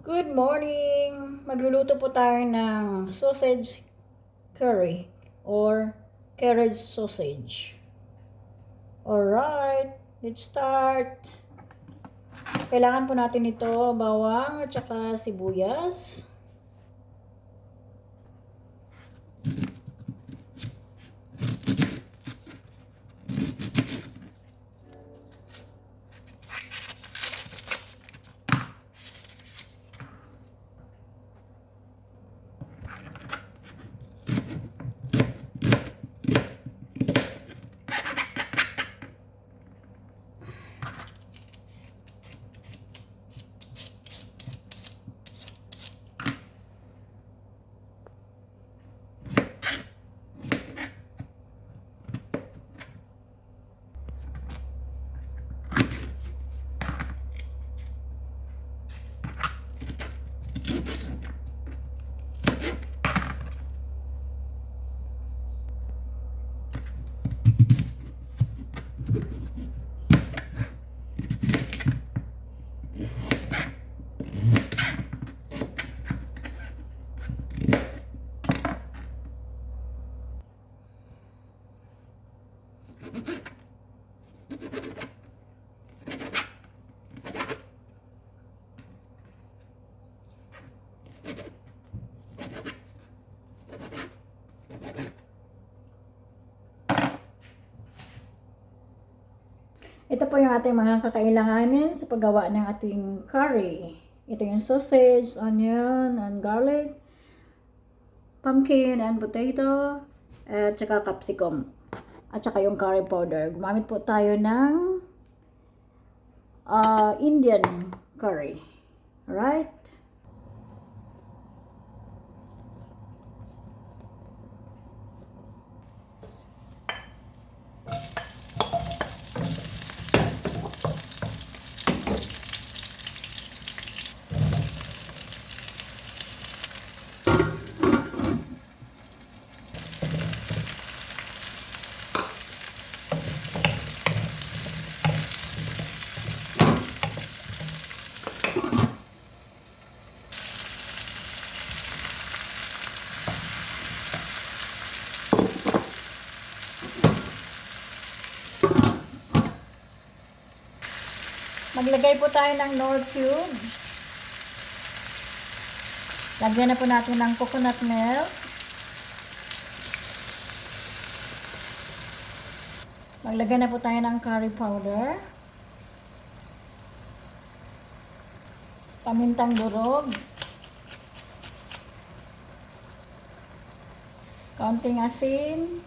Good morning! Magluluto po tayo ng sausage curry or carriage sausage. Alright, let's start. Kailangan po natin ito, bawang at saka sibuyas. Ito po yung ating mga kakailanganin sa paggawa ng ating curry. Ito yung sausage, onion, and garlic, pumpkin and potato, at saka capsicum, at saka yung curry powder. Gumamit po tayo ng Indian curry. Alright? Maglagay po tayo ng Knorr cube. Lagyan na po natin ng coconut milk. Maglagay na po tayo ng curry powder. Pamintang durog. Kaunting asin.